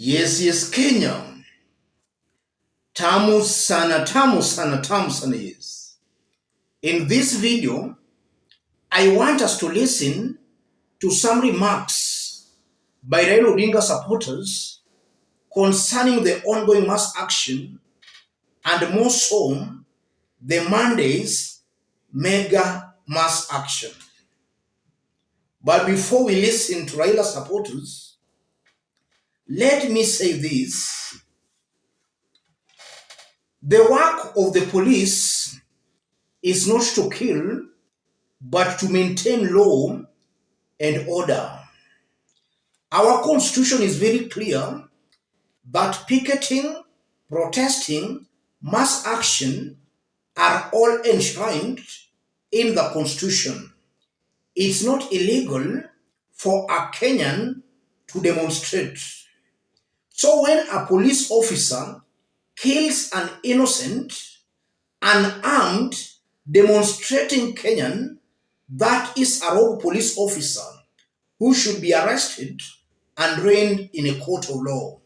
Yes, Kenya. Tamu sana yes. In this video, I want us to listen to some remarks by Raila Odinga supporters concerning the ongoing mass action and more so, the Monday's mega mass action. But before we listen to Raila supporters, let me say this. The work of the police is not to kill, but to maintain law and order. Our constitution is very clear that picketing, protesting, mass action are all enshrined in the constitution. It's not illegal for a Kenyan to demonstrate. So when a police officer kills an innocent, unarmed, demonstrating Kenyan, that is a rogue police officer who should be arrested and arraigned in a court of law.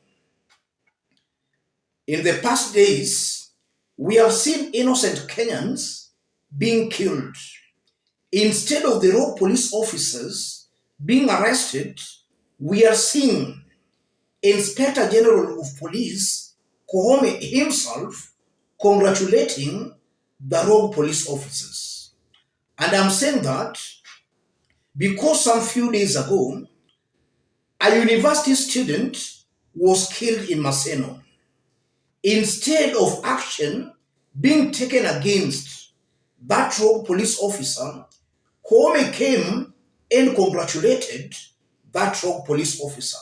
In the past days, we have seen innocent Kenyans being killed. Instead of the rogue police officers being arrested, we are seeing Inspector General of Police Koome himself congratulating the rogue police officers. And I'm saying that because some few days ago, a university student was killed in Maseno. Instead of action being taken against that rogue police officer, Koome came and congratulated that rogue police officer.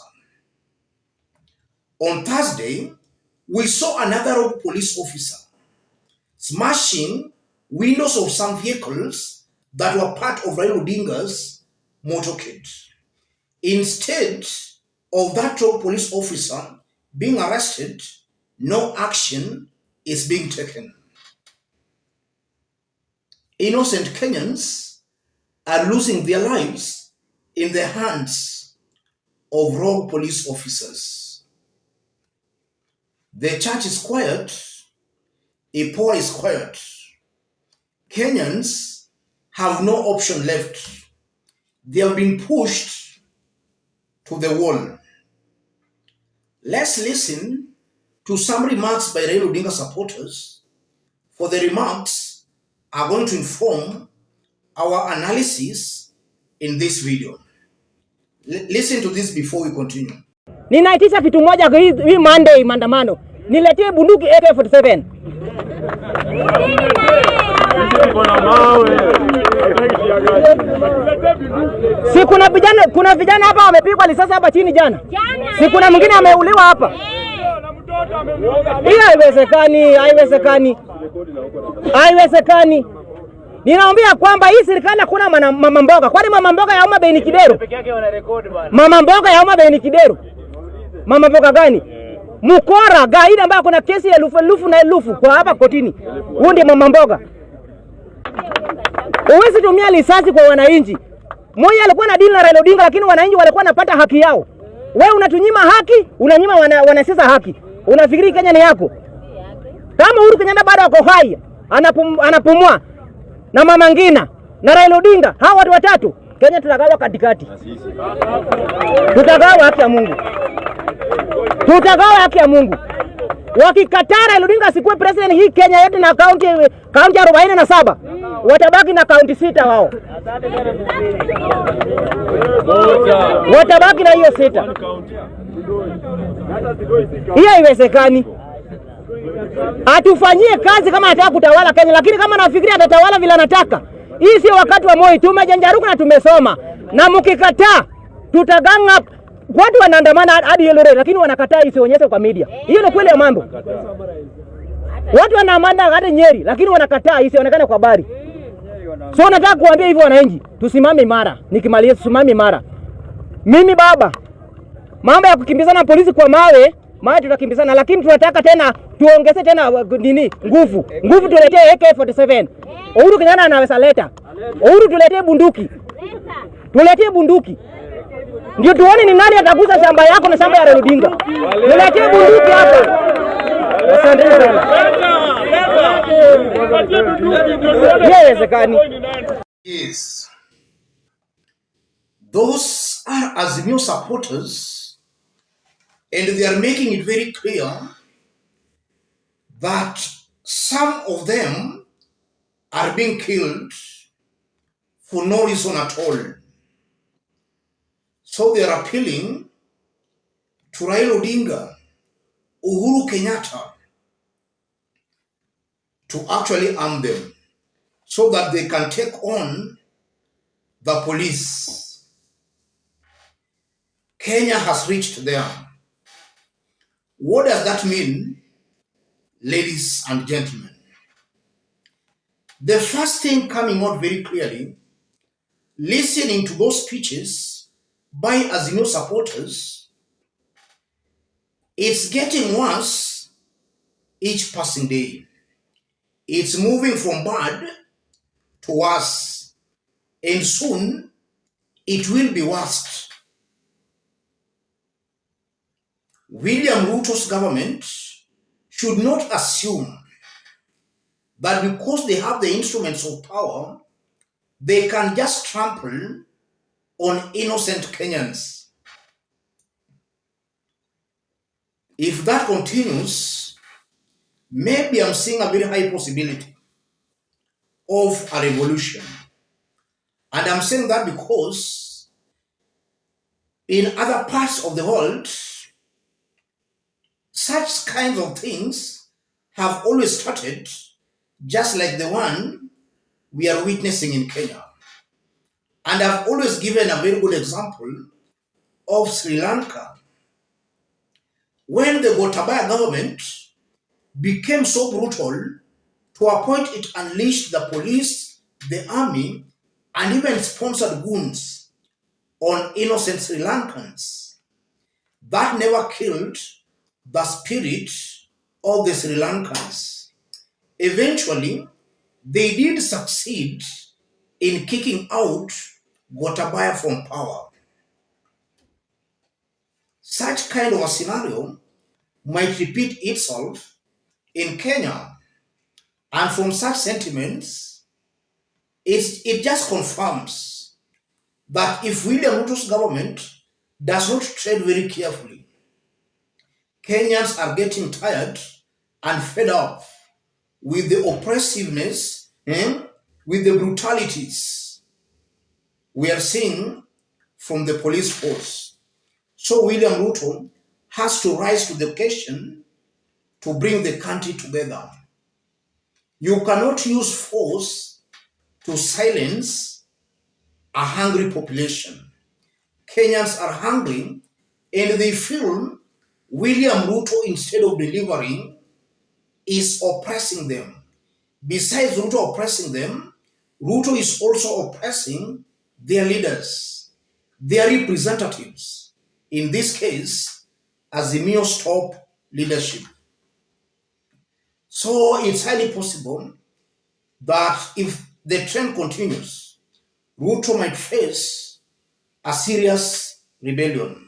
On Thursday, we saw another rogue police officer smashing windows of some vehicles that were part of Raila Odinga's motorcade. Instead of that rogue police officer being arrested, no action is being taken. Innocent Kenyans are losing their lives in the hands of rogue police officers. The church is quiet, a poor is quiet. Kenyans have no option left. They have been pushed to the wall. Let's listen to some remarks by Raila Odinga supporters, for the remarks are going to inform our analysis in this video. Listen to this before we continue. Ninaitisha kitu moja hii Monday maandamano. Niletee bunduki AK47. Si kuna vijana hapa wamepigwa risasi hapa chini jana. Si kuna mwingine ameuliwa hapa. Hii haiwezekani. Ninaambia kwamba hii serikali hakuna mama mboga. Kwani mama mboga ya Homa Bay ni Kidero? Mama mboga ya Homa Bay ni Kidero. Mama mboga gani? Mukora gaida ambaye kuna kesi ya lufu kwa hapa kotini. Huyu ndiye mama mboga. Uwezi tumia risasi kwa wananchi. Mmoja alikuwa na deal na Raila Odinga, lakini wananchi walikuwa wanapata haki yao. Wewe unatunyima haki, unanyima wanasiasa haki. Unafikiri Kenya ni yako? Kama Uhuru Kenyatta bado ako hai, anapumua na Mama Ngina na Raila Odinga, hao watu watatu, Kenya tutagawa katikati. Tutagawa haki ya Mungu. Tutagawa haki ya Mungu. Wakikataa Raila Odinga asikuwe president hii Kenya yetu na kaunti 47, watabaki na kaunti 6 wao. Watabaki na hiyo 6. Hiyo haiwezekani. Atufanyie kazi kama anataka kutawala Kenya, lakini kama anafikiria atatawala vile anataka. Hii sio wakati wa Moi, tumejanjaruka na tumesoma. Na mkikataa tutaganga. Watu wanaandamana hadi Eldoret, lakini wanakataa isionyeshe kwa media. Hiyo ni kweli ya mambo. Watu wanaandamana hadi Nyeri, lakini wanakataa isionekane kwa habari. So nataka kuambia hivyo wananchi, tusimame imara. Nikimaliza tusimame imara. Mimi baba, mambo ya kukimbizana polisi kwa mawe tutakimbizana, lakini tunataka tena tuongeze tena nguvu. Nguvu tuletee AK47. Uhuru Kenyatta anaweza leta. Uhuru tuletee bunduki. Tuletee bunduki. ndio tuone ni nani atagusa shamba yako na shamba ya Raila Odinga. Niletee bunduki hapa. Asante sana. Yes. Those are Azimio supporters, and they are making it very clear that some of them are being killed for no reason at all. So they are appealing to Raila Odinga, Uhuru Kenyatta, to actually arm them so that they can take on the police. Kenya has reached there. What does that mean, ladies and gentlemen? The first thing coming out very clearly, listening to those speeches by Azimio supporters, it's getting worse each passing day. It's moving from bad to worse, and soon it will be worse. William Ruto's government should not assume that because they have the instruments of power, they can just trample on innocent Kenyans. If that continues, maybe I'm seeing a very high possibility of a revolution. And I'm saying that because in other parts of the world, such kinds of things have always started just like the one we are witnessing in Kenya. And I've always given a very good example of Sri Lanka. When the Gotabaya government became so brutal to a point it unleashed the police, the army, and even sponsored goons on innocent Sri Lankans, that never killed the spirit of the Sri Lankans. Eventually, they did succeed in kicking out Gotabaya from power. Such kind of a scenario might repeat itself in Kenya, and from such sentiments, it just confirms that if William Ruto's government does not tread very carefully, Kenyans are getting tired and fed up with the oppressiveness, with the brutalities we are seeing from the police force. So William Ruto has to rise to the occasion to bring the country together. You cannot use force to silence a hungry population. Kenyans are hungry and they feel William Ruto, instead of delivering, is oppressing them. Besides Ruto oppressing them, Ruto is also oppressing their leaders, their representatives. In this case, Azimio's top leadership. So it's highly possible that if the trend continues, Ruto might face a serious rebellion.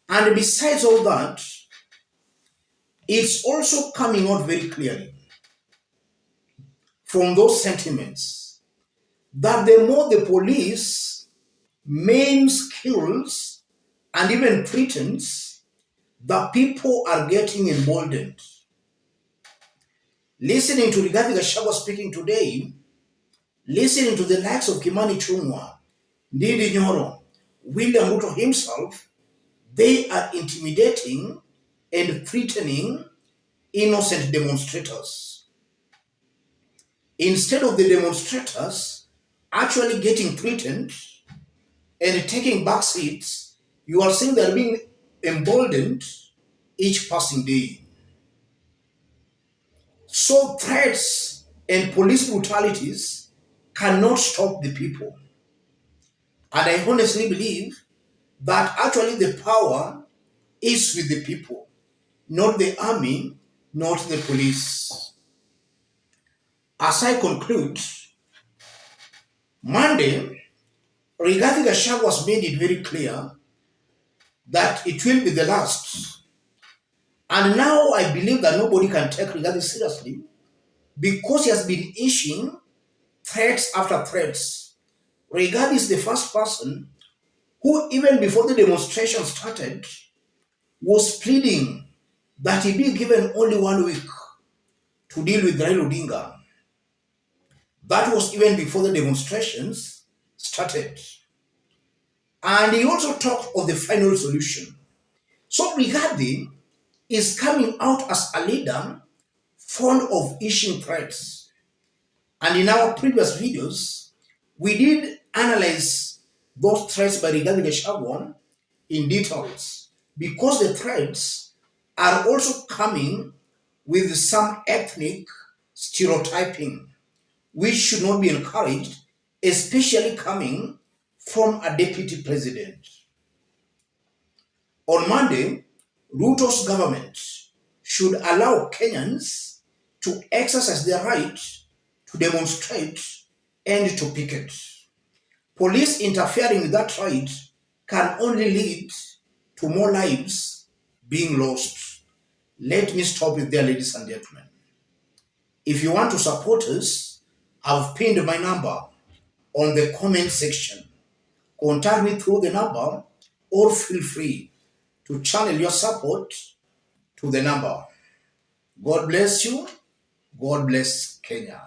And besides all that, it's also coming out very clearly from those sentiments that the more the police maims, kills, and even threatens, the people are getting emboldened. Listening to Rigathi Gachagua speaking today, listening to the likes of Kimani Ichung'wah, Ndindi Nyoro, William Ruto himself, they are intimidating and threatening innocent demonstrators. Instead of the demonstrators actually getting threatened and taking back seats, you are seeing they're being emboldened each passing day. So threats and police brutalities cannot stop the people. And I honestly believe that actually the power is with the people, not the army, not the police. As I conclude, Monday, Rigathi Gachagua has made it very clear that it will be the last. And now I believe that nobody can take Rigathi seriously because he has been issuing threats after threats. Rigathi is the first person who, even before the demonstration started, was pleading that he be given only 1 week to deal with Raila Odinga. That was even before the demonstrations started. And he also talked of the final solution. So Rigathi is coming out as a leader fond of issuing threats. And in our previous videos, we did analyze those threats by Rigathi Gachagua in details because the threats are also coming with some ethnic stereotyping, which should not be encouraged, especially coming from a deputy president. On Monday, Ruto's government should allow Kenyans to exercise their right to demonstrate and to picket. Police interfering with that right can only lead to more lives being lost. Let me stop it there, ladies and gentlemen. If you want to support us, I've pinned my number on the comment section. Contact me through the number or feel free to channel your support to the number. God bless you. God bless Kenya.